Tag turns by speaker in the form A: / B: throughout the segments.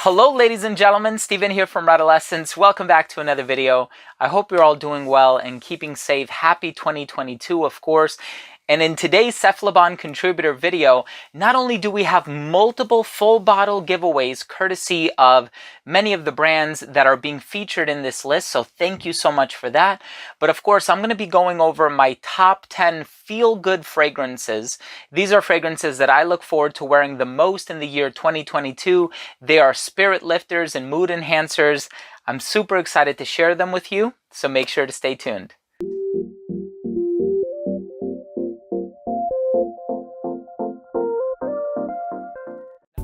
A: Hello ladies and gentlemen, Steven here from Redolessence. Welcome back to another video. I hope you're all doing well and keeping safe. Happy 2022, of course. And in today's Cephalabon contributor video, not only do we have multiple full bottle giveaways courtesy of many of the brands that are being featured in this list, so thank you so much for that. But of course, I'm going to be going over my top 10 feel-good fragrances. These are fragrances that I look forward to wearing the most in the year 2022. They are spirit lifters and mood enhancers. I'm super excited to share them with you, so make sure to stay tuned.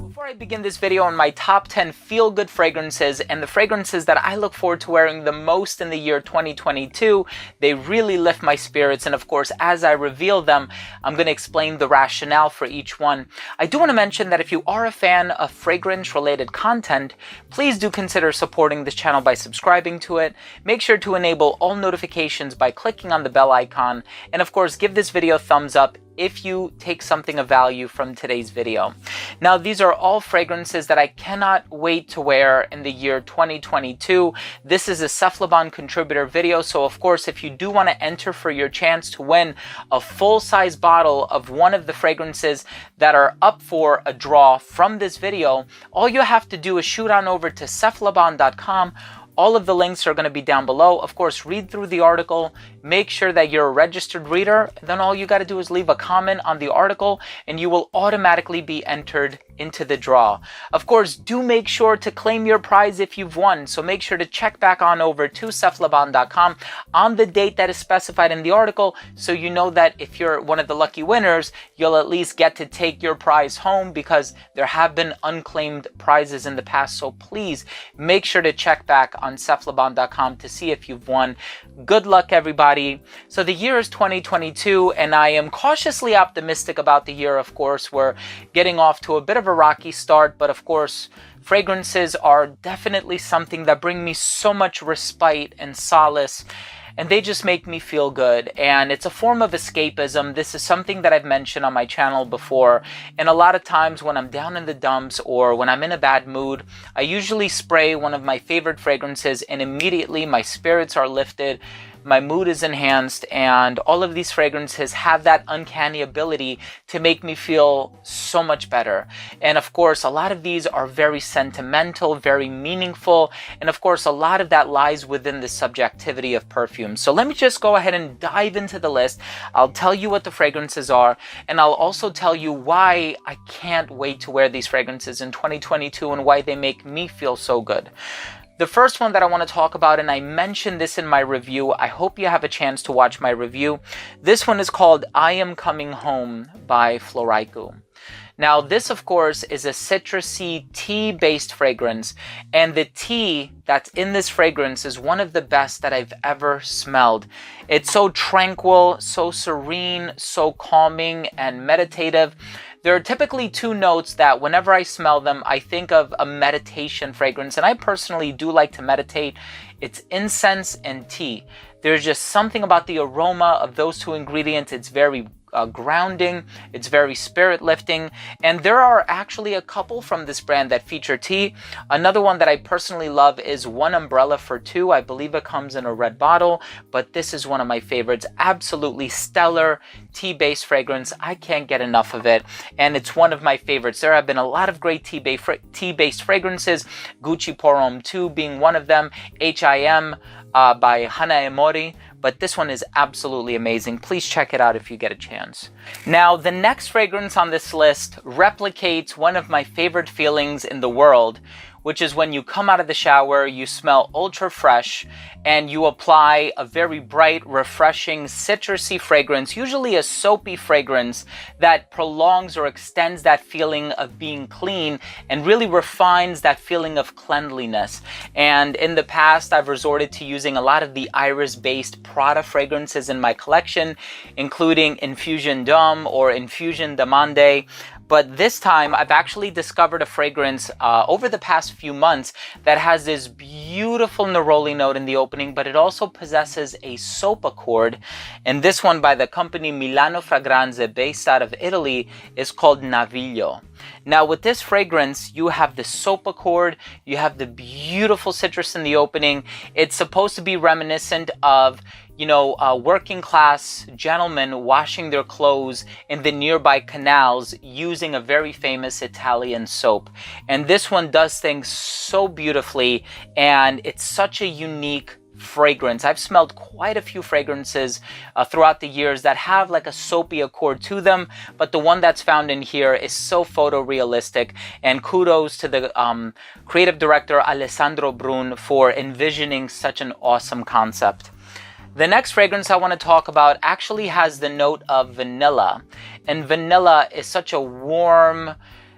A: Before I begin this video on my top 10 feel-good fragrances and the fragrances that I look forward to wearing the most in the year 2022, they really lift my spirits, and of course as I reveal them, I'm going to explain the rationale for each one. I do want to mention that if you are a fan of fragrance-related content, please do consider supporting this channel by subscribing to it. Make sure to enable all notifications by clicking on the bell icon, and of course give this video a thumbs up if you take something of value from today's video. Now, these are all fragrances that I cannot wait to wear in the year 2022. This is a Cephalabon contributor video, so of course if you do want to enter for your chance to win a full-size bottle of one of the fragrances that are up for a draw from this video, all you have to do is shoot on over to cephalabon.com. All of the links are going to be down below. Of course, read through the article, make sure that you're a registered reader, and then all you got to do is leave a comment on the article and you will automatically be entered into the draw. Of course, do make sure to claim your prize if you've won, so make sure to check back on over to cephalabon.com on the date that is specified in the article, so you know that if you're one of the lucky winners, you'll at least get to take your prize home, because there have been unclaimed prizes in the past. So please make sure to check back on cephalabon.com to see if you've won. Good luck, everybody. So the year is 2022, and I am cautiously optimistic about the year. Of course, we're getting off to a bit of a rocky start, but of course fragrances are definitely something that bring me so much respite and solace, and they just make me feel good, and it's a form of escapism. This is something that I've mentioned on my channel before, and a lot of times when I'm down in the dumps or when I'm in a bad mood, I usually spray one of my favorite fragrances and immediately my spirits are lifted, my mood is enhanced, and all of these fragrances have that uncanny ability to make me feel so much better. And of course, a lot of these are very sentimental, very meaningful, and of course, a lot of that lies within the subjectivity of perfume. So let me just go ahead and dive into the list. I'll tell you what the fragrances are, and I'll also tell you why I can't wait to wear these fragrances in 2022 and why they make me feel so good. The first one that I want to talk about, and I mentioned this in my review, I hope you have a chance to watch my review. This one is called I Am Coming Home by Floraiku. Now, this, of course, is a citrusy tea-based fragrance, and the tea that's in this fragrance is one of the best that I've ever smelled. It's so tranquil, so serene, so calming and meditative. There are typically two notes that whenever I smell them, I think of a meditation fragrance, and I personally do like to meditate. It's incense and tea. There's just something about the aroma of those two ingredients. It's very grounding, it's very spirit lifting, and there are actually a couple from this brand that feature tea. Another one that I personally love is One Umbrella for Two. I believe it comes in a red bottle, but this is one of my favorites. Absolutely stellar tea-based fragrance. I can't get enough of it, and it's one of my favorites. There have been a lot of great tea-based fragrances, Gucci Pour Homme 2 being one of them, HIM by Hana Emori, but this one is absolutely amazing. Please check it out if you get a chance. Now, the next fragrance on this list replicates one of my favorite feelings in the world, which is when you come out of the shower, you smell ultra fresh, and you apply a very bright, refreshing, citrusy fragrance, usually a soapy fragrance that prolongs or extends that feeling of being clean and really refines that feeling of cleanliness. And in the past, I've resorted to using a lot of the iris-based Prada fragrances in my collection, including Infusion D'Homme or Infusion d'Amande. But this time, I've actually discovered a fragrance over the past few months that has this beautiful neroli note in the opening, but it also possesses a soap accord. And this one by the company Milano Fragranze, based out of Italy, is called Naviglio. Now with this fragrance, you have the soap accord, you have the beautiful citrus in the opening. It's supposed to be reminiscent of, you know, working class gentlemen washing their clothes in the nearby canals using a very famous Italian soap. And this one does things so beautifully, and it's such a unique fragrance. I've smelled quite a few fragrances throughout the years that have like a soapy accord to them, but the one that's found in here is so photorealistic, and kudos to the creative director Alessandro Brun for envisioning such an awesome concept. The next fragrance I want to talk about actually has the note of vanilla, and vanilla is such a warm,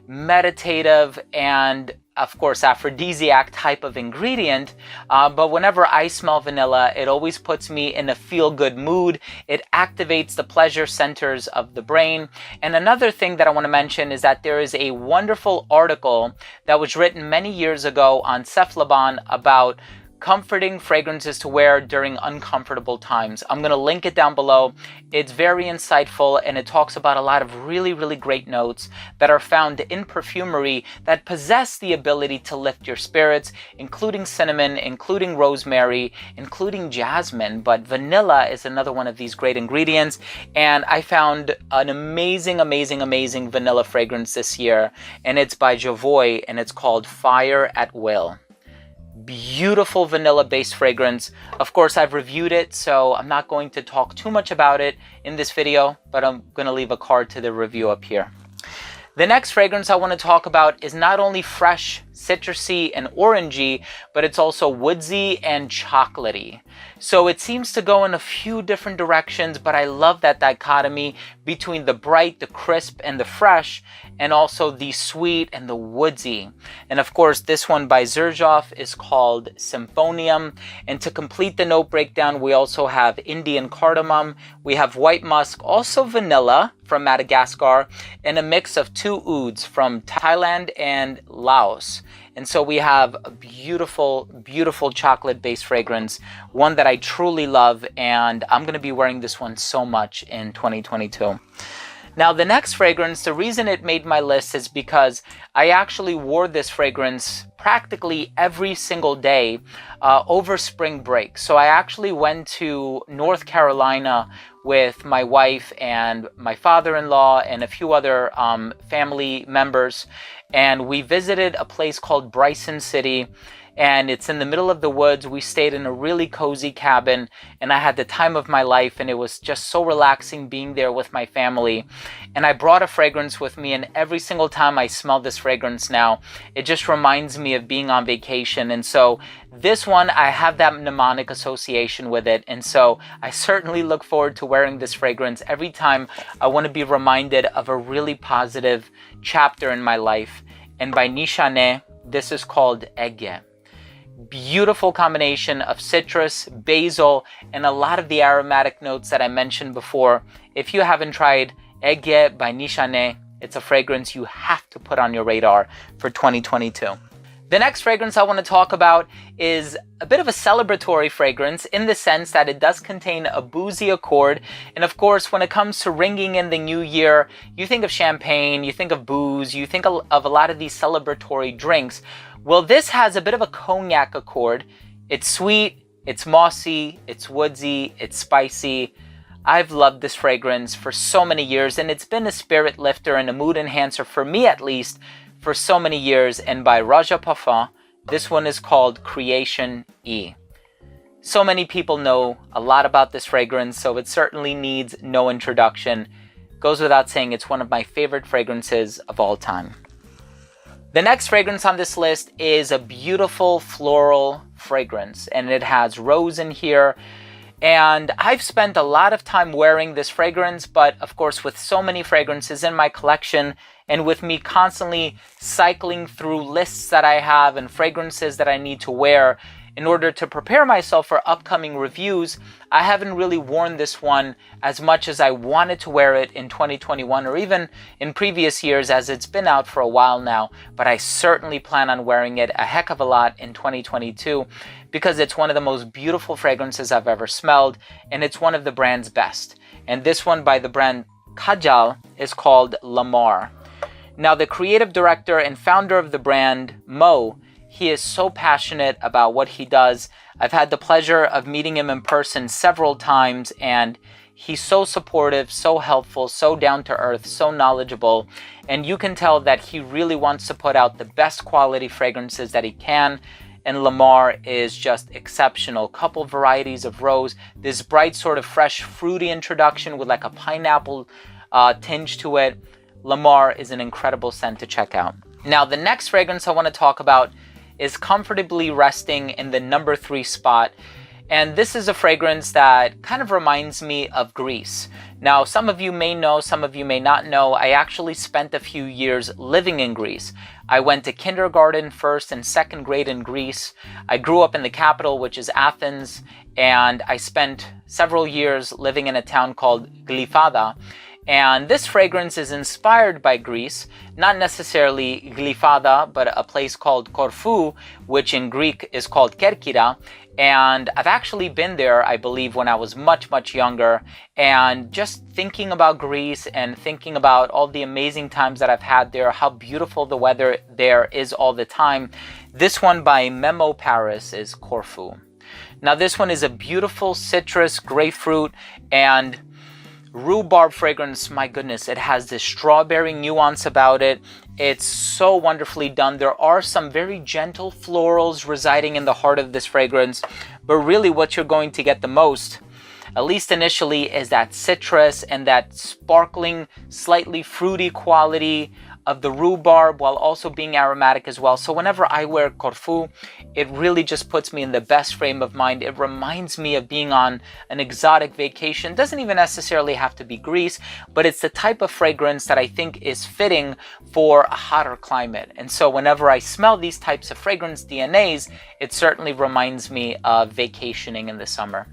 A: meditative, and of course aphrodisiac type of ingredient, but whenever I smell vanilla, it always puts me in a feel-good mood. It activates the pleasure centers of the brain. And another thing that I want to mention is that there is a wonderful article that was written many years ago on Cephalabon about comforting fragrances to wear during uncomfortable times. I'm going to link it down below. It's very insightful, and it talks about a lot of really, really great notes that are found in perfumery that possess the ability to lift your spirits, including cinnamon, including rosemary, including jasmine. But vanilla is another one of these great ingredients, and I found an amazing, amazing, amazing vanilla fragrance this year, and it's by Jovoy, and it's called Fire at Will. Beautiful vanilla based fragrance. Of course, I've reviewed it, so I'm not going to talk too much about it in this video, but I'm going to leave a card to the review up here. The next fragrance I want to talk about is not only fresh, citrusy, and orangey, but it's also woodsy and chocolatey. So it seems to go in a few different directions, but I love that dichotomy between the bright, the crisp, and the fresh, and also the sweet and the woodsy. And of course, this one by Xerjoff is called Symphonium. And to complete the note breakdown, we also have Indian cardamom, we have white musk, also vanilla from Madagascar, and a mix of two ouds from Thailand and Laos. And so we have a beautiful, beautiful chocolate-based fragrance, one that I truly love, and I'm going to be wearing this one so much in 2022. Now, the next fragrance, the reason it made my list is because I actually wore this fragrance practically every single day over spring break. So I actually went to North Carolina with my wife and my father-in-law and a few other family members, and we visited a place called Bryson City, and it's in the middle of the woods. We stayed in a really cozy cabin, and I had the time of my life, and it was just so relaxing being there with my family. And I brought a fragrance with me, and every single time I smell this fragrance now, it just reminds me of being on vacation. And so this one, I have that mnemonic association with it, and so I certainly look forward to wearing this fragrance every time I want to be reminded of a really positive chapter in my life. And by Nishane, this is called Ege. Beautiful combination of citrus, basil, and a lot of the aromatic notes that I mentioned before. If you haven't tried Ege by Nishane, it's a fragrance you have to put on your radar for 2022. The next fragrance I want to talk about is a bit of a celebratory fragrance in the sense that it does contain a boozy accord. And of course, when it comes to ringing in the new year, you think of champagne, you think of booze, you think of a lot of these celebratory drinks. Well, this has a bit of a cognac accord. It's sweet, it's mossy, it's woodsy, it's spicy. I've loved this fragrance for so many years, and it's been a spirit lifter and a mood enhancer for me at least for so many years. And by Raja Parfum, this one is called Creation E. So many people know a lot about this fragrance, so it certainly needs no introduction. Goes without saying, it's one of my favorite fragrances of all time. The next fragrance on this list is a beautiful floral fragrance, and it has rose in here. And I've spent a lot of time wearing this fragrance, but of course with so many fragrances in my collection, and with me constantly cycling through lists that I have and fragrances that I need to wear in order to prepare myself for upcoming reviews, I haven't really worn this one as much as I wanted to wear it in 2021 or even in previous years, as it's been out for a while now. But I certainly plan on wearing it a heck of a lot in 2022 because it's one of the most beautiful fragrances I've ever smelled, and it's one of the brand's best. And this one by the brand Kajal is called Lamar. Now, the creative director and founder of the brand, Mo, he is so passionate about what he does. I've had the pleasure of meeting him in person several times, and he's so supportive, so helpful, so down to earth, so knowledgeable. And you can tell that he really wants to put out the best quality fragrances that he can. And Lamar is just exceptional. Couple varieties of rose, this bright sort of fresh fruity introduction with like a pineapple tinge to it. Lamar is an incredible scent to check out. Now, the next fragrance I want to talk about is comfortably resting in the number 3 spot. And this is a fragrance that kind of reminds me of Greece. Now, some of you may know, some of you may not know, I actually spent a few years living in Greece. I went to kindergarten, 1st and 2nd grade in Greece. I grew up in the capital, which is Athens, and I spent several years living in a town called Glyfada. And this fragrance is inspired by Greece, not necessarily Glyfada, but a place called Corfu, which in Greek is called Kerkyra. And I've actually been there, I believe, when I was much, much younger. And just thinking about Greece and thinking about all the amazing times that I've had there, how beautiful the weather there is all the time. This one by Memo Paris is Corfu. Now, this one is a beautiful citrus, grapefruit, and rhubarb fragrance. My goodness, it has this strawberry nuance about it. It's so wonderfully done. There are some very gentle florals residing in the heart of this fragrance, but really what you're going to get the most, at least initially, is that citrus and that sparkling, slightly fruity quality of the rhubarb, while also being aromatic as well. So whenever I wear Corfu, it really just puts me in the best frame of mind. It reminds me of being on an exotic vacation. It doesn't even necessarily have to be Greece, but it's the type of fragrance that I think is fitting for a hotter climate. And so whenever I smell these types of fragrance DNAs, it certainly reminds me of vacationing in the summer.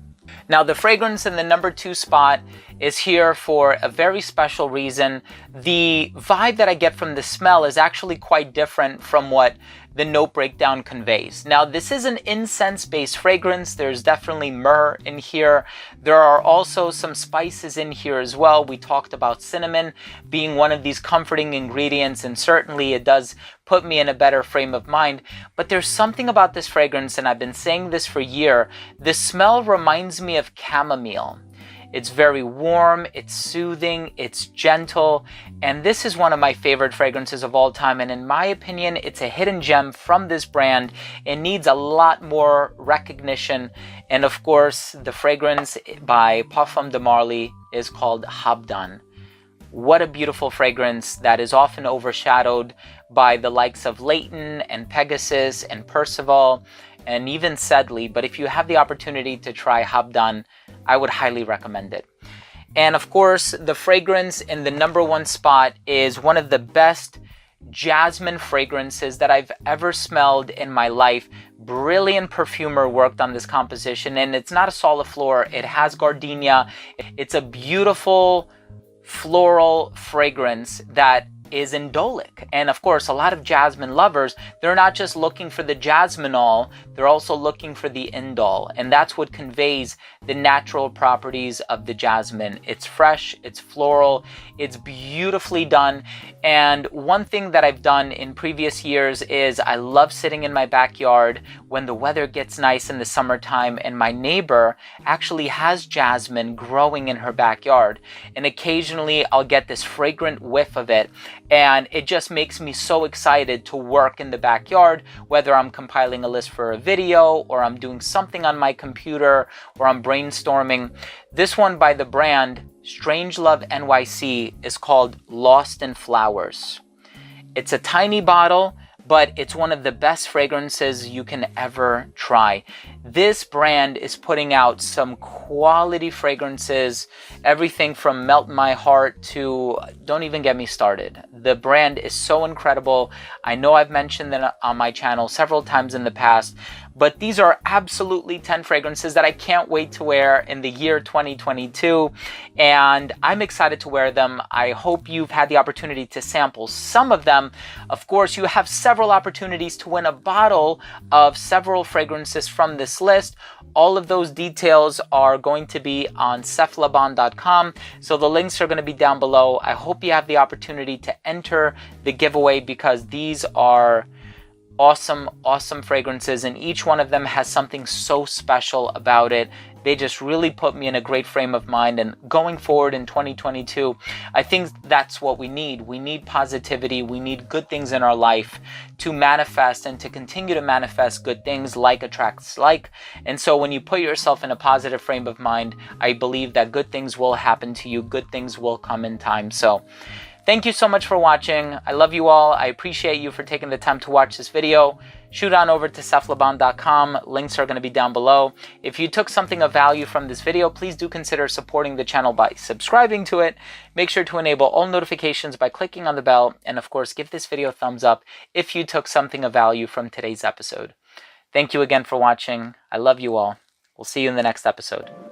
A: Now, the fragrance in the number 2 spot is here for a very special reason. The vibe that I get from the smell is actually quite different from what the note breakdown conveys. Now, this is an incense-based fragrance. There's definitely myrrh in here. There are also some spices in here as well. We talked about cinnamon being one of these comforting ingredients, and certainly it does put me in a better frame of mind. But there's something about this fragrance, and I've been saying this for a year. The smell reminds me of chamomile. It's very warm, it's soothing, it's gentle, and this is one of my favorite fragrances of all time. And in my opinion, it's a hidden gem from this brand. It needs a lot more recognition. And of course, the fragrance by Parfums de Marly is called Habdan. What a beautiful fragrance that is often overshadowed by the likes of Leighton and Pegasus and Percival and even Sedley. But if you have the opportunity to try Habdan, I would highly recommend it. And of course, the fragrance in the number 1 spot is one of the best jasmine fragrances that I've ever smelled in my life. Brilliant perfumer worked on this composition, and it's not a soliflor. It has gardenia. It's a beautiful floral fragrance that is indolic. And of course, a lot of jasmine lovers, they're not just looking for the jasminol, they're also looking for the indol. And that's what conveys the natural properties of the jasmine. It's fresh, it's floral, it's beautifully done. And one thing that I've done in previous years is I love sitting in my backyard when the weather gets nice in the summertime, and my neighbor actually has jasmine growing in her backyard. And occasionally I'll get this fragrant whiff of it, and it just makes me so excited to work in the backyard, whether I'm compiling a list for a video or I'm doing something on my computer or I'm brainstorming. This one by the brand Strangelove NYC is called Lost in Flowers. It's a tiny bottle, but it's one of the best fragrances you can ever try. This brand is putting out some quality fragrances, everything from Melt My Heart to don't even get me started. The brand is so incredible. I know I've mentioned them on my channel several times in the past, but these are absolutely 10 fragrances that I can't wait to wear in the year 2022, and I'm excited to wear them. I hope you've had the opportunity to sample some of them. Of course, you have several opportunities to win a bottle of several fragrances from this list. All of those details are going to be on cephalabon.com. So the links are going to be down below. I hope you have the opportunity to enter the giveaway because these are awesome fragrances, and each one of them has something so special about it. They just really put me in a great frame of mind, and going forward in 2022, I think that's what we need. We need positivity. We need good things in our life to manifest and to continue to manifest good things. Like attracts like. And so when you put yourself in a positive frame of mind, I believe that good things will happen to you. Good things will come in time. So thank you so much for watching. I love you all. I appreciate you for taking the time to watch this video. Shoot on over to cephalabon.com. Links are going to be down below. If you took something of value from this video, please do consider supporting the channel by subscribing to it. Make sure to enable all notifications by clicking on the bell. And of course, give this video a thumbs up if you took something of value from today's episode. Thank you again for watching. I love you all. We'll see you in the next episode.